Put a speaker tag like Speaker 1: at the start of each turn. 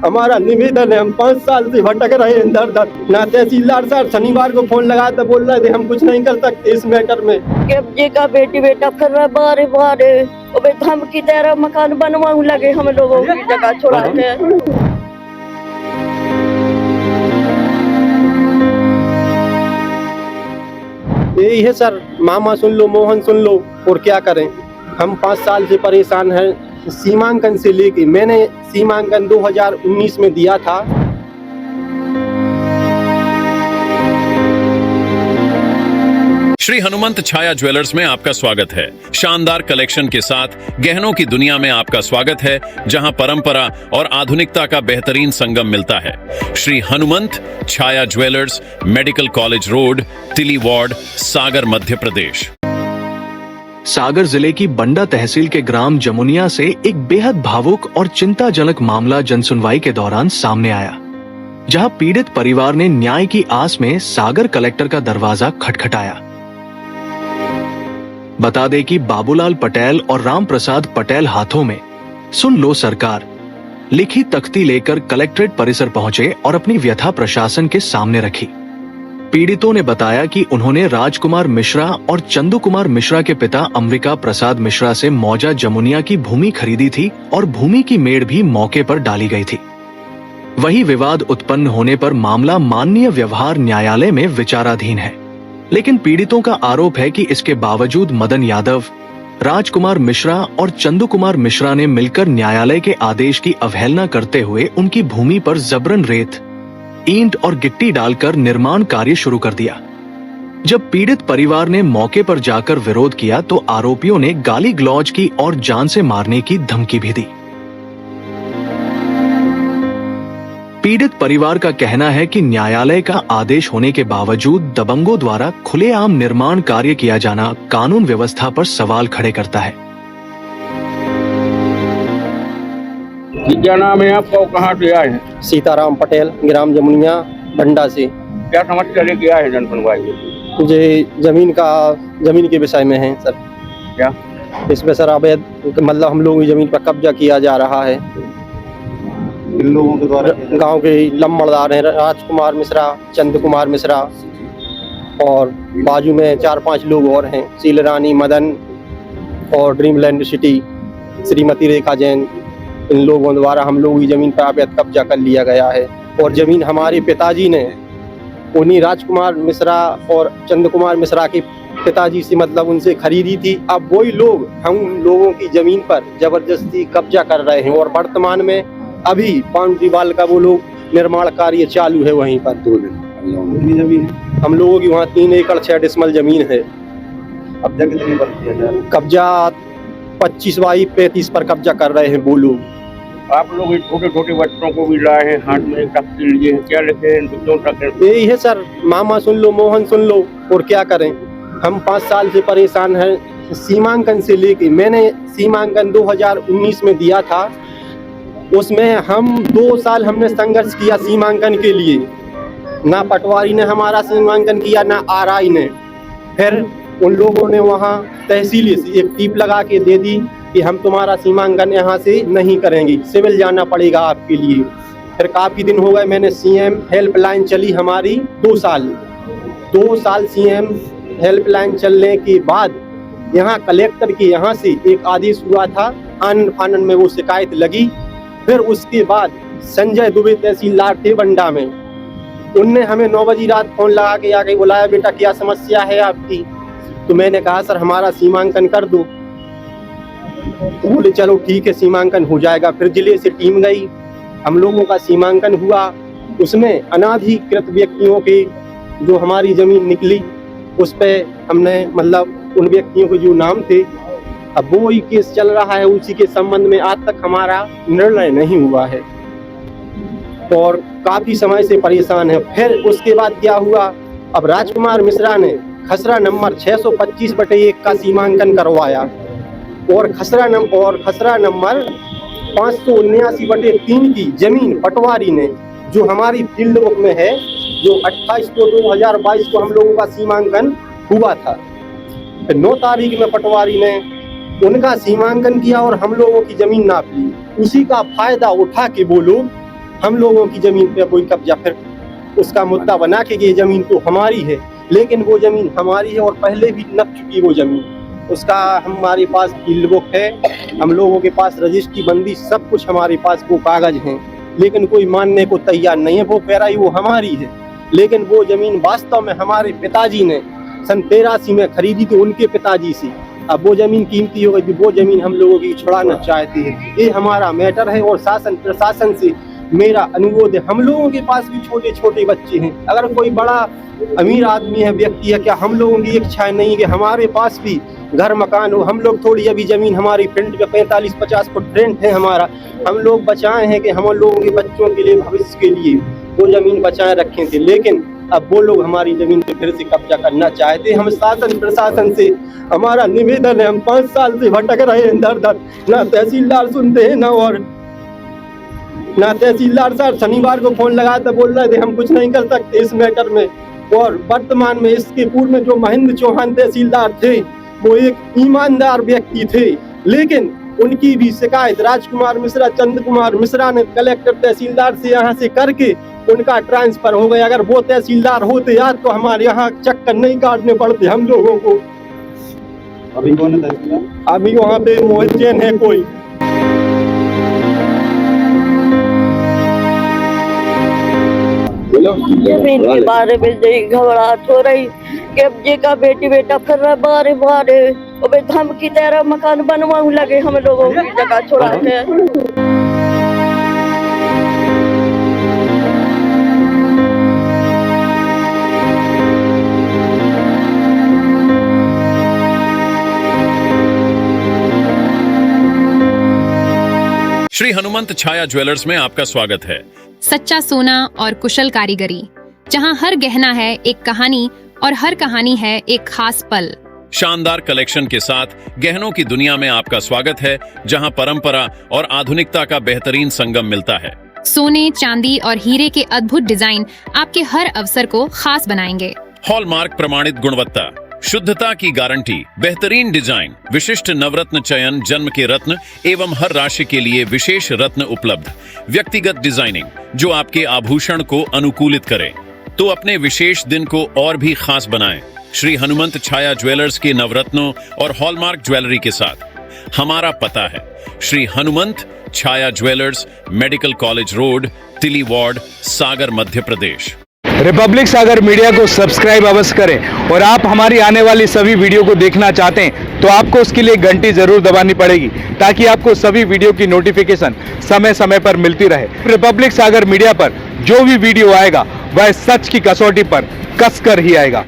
Speaker 1: हमारा निवेदन है, हम 5 साल से भटक रहे हैं इधर उधर। ना तहसीलदार सर शनिवार को फोन लगाया तो बोल रहे थे हम कुछ नहीं कर सकते इस मैटर में।
Speaker 2: कब्जे का बेटी बेटा फिर रहा बारे बारे, हम की तरह मकान बनवाऊं लगे, हम लोगों की जगह छोड़ा के।
Speaker 1: यही है सर, मामा सुन लो मोहन सुन लो, और क्या करें। हम 5 साल से परेशान हैं सीमांकन से लेके। मैंने सीमांकन 2019 में दिया था।
Speaker 3: श्री हनुमंत छाया ज्वेलर्स में आपका स्वागत है। शानदार कलेक्शन के साथ गहनों की दुनिया में आपका स्वागत है, जहां परंपरा और आधुनिकता का बेहतरीन संगम मिलता है। श्री हनुमंत छाया ज्वेलर्स, मेडिकल कॉलेज रोड, तिली वार्ड, सागर, मध्य प्रदेश।
Speaker 4: सागर जिले की बंडा तहसील के ग्राम जमुनिया से एक बेहद भावुक और चिंताजनक मामला जनसुनवाई के दौरान सामने आया, जहां पीड़ित परिवार ने न्याय की आस में सागर कलेक्टर का दरवाजा खटखटाया। बता दें कि बाबूलाल पटेल और राम प्रसाद पटेल हाथों में सुन लो सरकार लिखी तख्ती लेकर कलेक्ट्रेट परिसर पहुंचे और अपनी व्यथा प्रशासन के सामने रखी। पीड़ितों ने बताया कि उन्होंने राजकुमार मिश्रा और चंदू कुमार मिश्रा के पिता अम्बिका प्रसाद मिश्रा से मौजा जमुनिया की भूमि खरीदी थी और भूमि की मेड़ भी मौके पर डाली गई थी। वही विवाद उत्पन्न होने पर मामला माननीय व्यवहार न्यायालय में विचाराधीन है, लेकिन पीड़ितों का आरोप है कि इसके बावजूद मदन यादव, राजकुमार मिश्रा और चंदू कुमार मिश्रा ने मिलकर न्यायालय के आदेश की अवहेलना करते हुए उनकी भूमि पर जबरन रेत, ईंट और गिट्टी डालकर निर्माण कार्य शुरू कर दिया। जब पीड़ित परिवार ने मौके पर जाकर विरोध किया तो आरोपियों ने गाली गलौज की और जान से मारने की धमकी भी दी। पीड़ित परिवार का कहना है कि न्यायालय का आदेश होने के बावजूद दबंगों द्वारा खुलेआम निर्माण कार्य किया जाना कानून व्यवस्था पर सवाल खड़े करता है।
Speaker 5: क्या नाम है आपका, कहाँ से आए हैं?
Speaker 1: सीताराम पटेल, ग्राम जमुनिया, बंडा से।
Speaker 5: क्या समस्या लेके आए हैं जनसुनवाई?
Speaker 1: मुझे जमीन के विषय में है सर।
Speaker 5: क्या
Speaker 1: इसमें सर अवैध मतलब हम लोगों की जमीन पर कब्जा किया जा रहा है। इन लोगों के द्वारा गांव के लम्बड़दार हैं राजकुमार मिश्रा, चंद कुमार मिश्रा, और बाजू में 4-5 लोग और हैं, शीलरानी, मदन और ड्रीमलैंड सिटी श्रीमती रेखा जैन। इन लोगों द्वारा हम लोगों की जमीन पर अवैध कब्जा कर लिया गया है। और जमीन हमारे पिताजी ने उन्हीं राजकुमार मिश्रा और चंद कुमार मिश्रा के पिताजी से मतलब उनसे खरीदी थी। अब वही लोग हम लोगों की जमीन पर जबरदस्ती कब्जा कर रहे हैं और वर्तमान में अभी बाउंड्री वाल का वो लोग निर्माण कार्य चालू है वहीं पर। जमीन हम लोगों की वहाँ 3 एकड़ 6 डिसमल जमीन है। कब्जा कितनी पर किया जा रहा है? कब्जा 25 बाई 35 पर कब्जा कर रहे हैं वो लोग।
Speaker 5: आप लोग छोटे छोटे बच्चों को भी लाए हैं, हाथ में तख्ती लिए हैं, क्या लिखे हैं?
Speaker 1: यही है सर, मामा सुन लो मोहन सुन लो, और क्या करें। हम 5 साल से परेशान हैं सीमांकन से लेके। मैंने सीमांकन 2019 में दिया था। उसमें हम 2 साल हमने संघर्ष किया सीमांकन के लिए। ना पटवारी ने हमारा सीमांकन किया, ना आरआई ने। फिर उन लोगों ने वहाँ तहसील से एक टीप लगा के दे दी कि हम तुम्हारा सीमांकन यहाँ से नहीं करेंगे, सिविल जाना पड़ेगा आपके लिए। फिर काफ़ी दिन हो गए, मैंने सीएम हेल्पलाइन चली हमारी 2 साल सीएम हेल्पलाइन चलने के बाद यहाँ कलेक्टर के यहाँ से एक आदेश हुआ था, आनन फानन में वो शिकायत लगी। फिर उसके बाद संजय दुबे तहसीलदार थे बंडा में, उनने हमें 9 बजे रात फोन लगा के आके बुलाया, बेटा क्या समस्या है आपकी? तो मैंने कहा सर हमारा सीमांकन कर दो। तो बोले चलो ठीक है सीमांकन हो जाएगा। फिर जिले से टीम गई, हम लोगों का सीमांकन हुआ। उसमें अनाधिकृत व्यक्तियों के जो हमारी जमीन निकली, उस पे हमने मतलब उन व्यक्तियों के जो नाम थे, अब वो ही केस चल रहा है। उसी के संबंध में आज तक हमारा निर्णय नहीं हुआ है और काफी समय से परेशान है। फिर उसके बाद क्या हुआ, अब राजकुमार मिश्रा ने खसरा नंबर 625/1 का सीमांकन करवाया और खसरा नंबर 579/3 की जमीन पटवारी ने, जो हमारी फील्ड बुक में है, जो 28/2/2022 को हम लोगों का सीमांकन हुआ था। फिर 9 तारीख में पटवारी ने उनका सीमांकन किया और हम लोगों की जमीन नाप ली। उसी का फायदा उठा के वो लोग हम लोगों की जमीन पे कोई कब्जा फिर उसका मुद्दा बना के ये जमीन तो हमारी है, लेकिन वो जमीन हमारी है और पहले भी नप चुकी वो जमीन। उसका हमारे पास फील्ड बुक है, हम लोगों के पास रजिस्ट्री बंदी सब कुछ हमारे पास वो कागज हैं, लेकिन कोई मानने को तैयार नहीं है। वो कह रहा है वो हमारी है, लेकिन वो जमीन वास्तव में हमारे पिताजी ने सन 83 में खरीदी थी उनके पिताजी से। अब वो जमीन कीमती हो गई, वो जमीन हम लोगों की छुड़ाना चाहते हैं। ये हमारा मैटर है और शासन प्रशासन से मेरा अनुरोध है। हम लोगों के पास भी छोटे छोटे बच्चे हैं, अगर कोई बड़ा अमीर आदमी है, व्यक्ति है, क्या हम लोगों की इच्छा नहीं है कि हमारे पास भी घर मकान हो? हम लोग थोड़ी अभी जमीन हमारी फ्रंट पे 45-50 फुट फ्रंट है हमारा, हम लोग बचाए हैं कि हम लोगों के बच्चों के लिए भविष्य के लिए वो जमीन बचाए रखे थे, लेकिन अब वो लोग हमारी जमीन पे फिर से कब्जा करना चाहते हैं। हम शासन प्रशासन से हमारा निवेदन है, हम 5 साल से भटक रहे हैं दर दर, ना तहसीलदार सुनते हैं ना तहसीलदार साहब शनिवार को फोन लगाया तो बोल रहे थे हम कुछ नहीं कर सकते इस मैटर में। और वर्तमान में इसके पूर्व में जो महेंद्र चौहान तहसीलदार थे वो एक ईमानदार व्यक्ति थे, लेकिन उनकी भी शिकायत राजकुमार मिश्रा, चंद्र कुमार मिश्रा ने कलेक्टर तहसीलदार से यहाँ से करके उनका ट्रांसफर हो गया। अगर वो तहसीलदार होते यार तो हमारे यहाँ चक्कर नहीं काटने पड़ते हम लोगों को।
Speaker 6: अभी कौन है तहसीलदार?
Speaker 1: अभी वहाँ पे मोहित जैन है कोई।
Speaker 2: जमीन के बारे में यही घबराहट हो रही कि अब जे का बेटी बेटा फिर रहा बारे बारे अबे धमकी दे रहा मकान बनवाऊं लगे हम लोगों की जगह छोड़ा के।
Speaker 3: श्री हनुमंत छाया ज्वेलर्स में आपका स्वागत है।
Speaker 7: सच्चा सोना और कुशल कारीगरी, जहां हर गहना है एक कहानी और हर कहानी है एक खास पल।
Speaker 3: शानदार कलेक्शन के साथ गहनों की दुनिया में आपका स्वागत है, जहां परंपरा और आधुनिकता का बेहतरीन संगम मिलता है।
Speaker 7: सोने, चांदी और हीरे के अद्भुत डिजाइन आपके हर अवसर को खास बनाएंगे।
Speaker 3: हॉलमार्क प्रमाणित गुणवत्ता, शुद्धता की गारंटी, बेहतरीन डिजाइन, विशिष्ट नवरत्न चयन, जन्म के रत्न एवं हर राशि के लिए विशेष रत्न उपलब्ध, व्यक्तिगत डिजाइनिंग जो आपके आभूषण को अनुकूलित करे तो अपने विशेष दिन को और भी खास बनाएं। श्री हनुमंत छाया ज्वेलर्स के नवरत्नों और हॉलमार्क ज्वेलरी के साथ हमारा पता है श्री हनुमंत छाया ज्वेलर्स, मेडिकल कॉलेज रोड, तिली वार्ड, सागर, मध्य प्रदेश।
Speaker 8: रिपब्लिक सागर मीडिया को सब्सक्राइब अवश्य करें और आप हमारी आने वाली सभी वीडियो को देखना चाहते हैं तो आपको उसके लिए घंटी जरूर दबानी पड़ेगी ताकि आपको सभी वीडियो की नोटिफिकेशन समय समय पर मिलती रहे। रिपब्लिक सागर मीडिया पर जो भी वीडियो आएगा वह सच की कसौटी पर कसकर ही आएगा।